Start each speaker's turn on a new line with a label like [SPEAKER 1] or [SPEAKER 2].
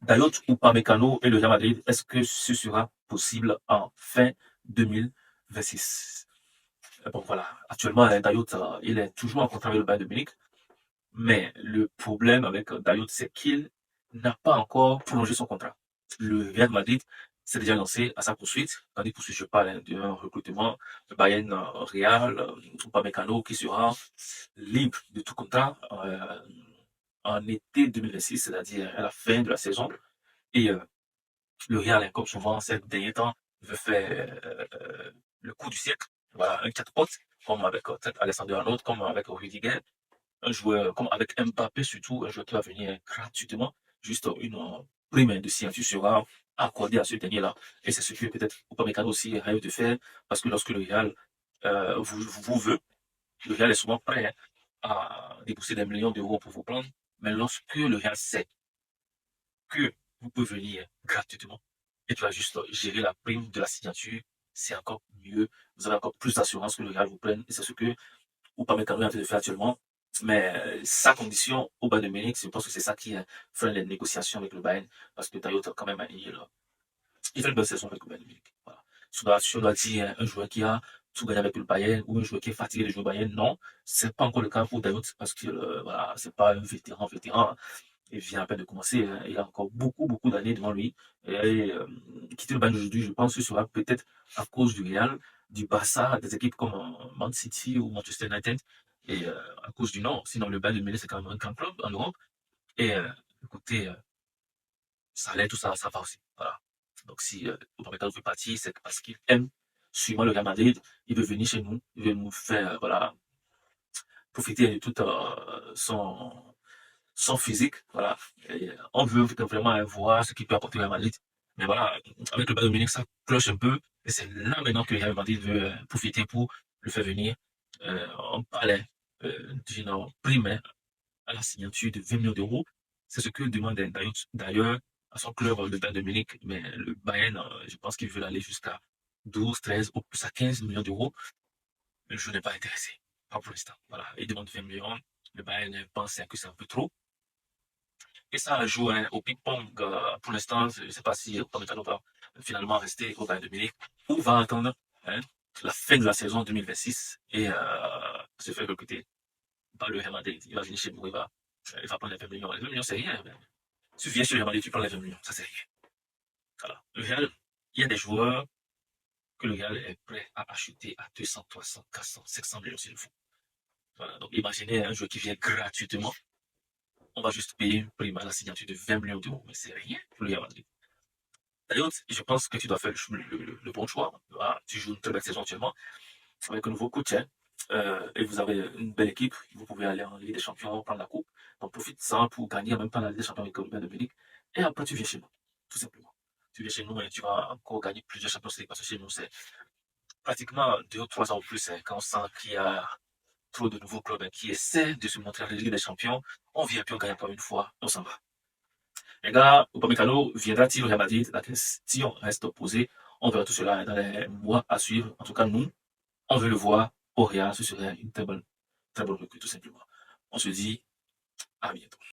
[SPEAKER 1] Dayot ou Upamecano et le Real Madrid, est-ce que ce sera possible en fin 2026? Bon, voilà. Actuellement, Dayot, il est toujours en contrat avec le Bayern de Munich. Mais le problème avec Dayot, c'est qu'il n'a pas encore prolongé son contrat. Le Real Madrid s'est déjà lancé à sa poursuite. Quand il poursuit, je parle d'un recrutement, le Bayern Real, Upamecano, qui sera libre de tout contrat en été 2026, c'est-à-dire à la fin de la saison. Et le Real, comme souvent ces derniers temps, veut faire le coup du siècle. Voilà, un jackpot, comme avec Alexander Arnold, comme avec Rudiger, un joueur comme avec Mbappé surtout, un joueur qui va venir gratuitement, juste une prime de signature sera accordée à ce dernier-là. Et c'est ce que peut-être Upamecano aussi rêve de faire, parce que lorsque le Real vous veut, le Real est souvent prêt à débourser des millions d'euros pour vous prendre, mais lorsque le Real sait que vous pouvez venir gratuitement et tu vas juste gérer la prime de la signature, c'est encore mieux. Vous avez encore plus d'assurance que le Real vous prenne. Et c'est ce que Upamecano est en train de faire actuellement. Mais sa condition au Bayern de Munich, je pense que c'est ça qui freine les négociations avec le Bayern. Parce que Taillot, quand même, il fait une bonne saison avec le Bayern de Munich. Voilà. Si on doit dire un joueur qui a tout gagné avec le Bayern ou un joueur qui est fatigué de jouer au Bayern, non, c'est pas encore le cas pour Dayot parce que voilà, c'est pas un vétéran. Il vient à peine de commencer, hein. Il a encore beaucoup d'années devant lui. Et quitter le Bayern aujourd'hui, je pense que ce sera peut-être à cause du Real, du Barça, des équipes comme Man City ou Manchester United. Et à cause du nom, sinon le Bayern de Munich, c'est quand même un grand club en Europe. Et écoutez, salaire, tout ça, ça va aussi. Voilà. Donc si Upamecano veut partir, c'est parce qu'il aime sûrement le Real Madrid. Il veut venir chez nous, il veut nous faire voilà, profiter de tout son physique. Voilà. Et, on veut vraiment voir ce qu'il peut apporter au Real Madrid. Mais voilà, avec le Bayern Munich, ça cloche un peu. Et c'est là maintenant que le Real Madrid veut profiter pour le faire venir. On parlait d'une prime à la signature de 20 millions d'euros. C'est ce que demande d'ailleurs à son club, le Bayern de Munich. Mais le Bayern, je pense qu'il veut aller jusqu'à 12, 13 ou plus à 15 millions d'euros. Je n'ai pas intéressé. Pas pour l'instant. Voilà. Il demande 20 millions. Le Bayern pense que c'est un peu trop. Et ça joue au ping-pong. Pour l'instant, je ne sais pas si Upamecano va finalement rester au Bayern de Munich ou va attendre hein, la fin de la saison 2026 et se faire recruter par le Real Madrid. Il va venir chez nous, il va prendre les 20 millions. Les 20 millions, c'est rien. Mais tu viens sur le Real Madrid, tu prends les 20 millions. Ça, c'est rien. Voilà. Le Real, il y a des joueurs que le Real est prêt à acheter à 200, 300, 400, 500 millions s'il le faut. Voilà. Donc, imaginez un joueur qui vient gratuitement. On va juste payer une prime à la signature de 20 millions d'euros. Mais c'est rien pour le Real Madrid. D'ailleurs, je pense que tu dois faire le bon choix. Voilà, tu joues une très belle saison actuellement avec un nouveau coach hein, et vous avez une belle équipe. Vous pouvez aller en Ligue des Champions, prendre la coupe. Donc profite de ça pour gagner en même temps la Ligue des Champions avec le Bayern de Munich. Et après, tu viens chez nous, tout simplement. Tu viens chez nous et tu vas encore gagner plusieurs Champions League parce que chez nous, c'est pratiquement 2 ou 3 ans ou plus hein, quand on sent qu'il y a trop de nouveaux clubs hein, qui essaient de se montrer à la Ligue des Champions. On vient puis on gagne encore une fois, on s'en va. Les gars, Upamecano viendra-t-il au Real Madrid? La question reste posée. On verra tout cela dans les mois à suivre. En tout cas, nous, on veut le voir au Real. Ce serait une très bonne recrue, tout simplement. On se dit à bientôt.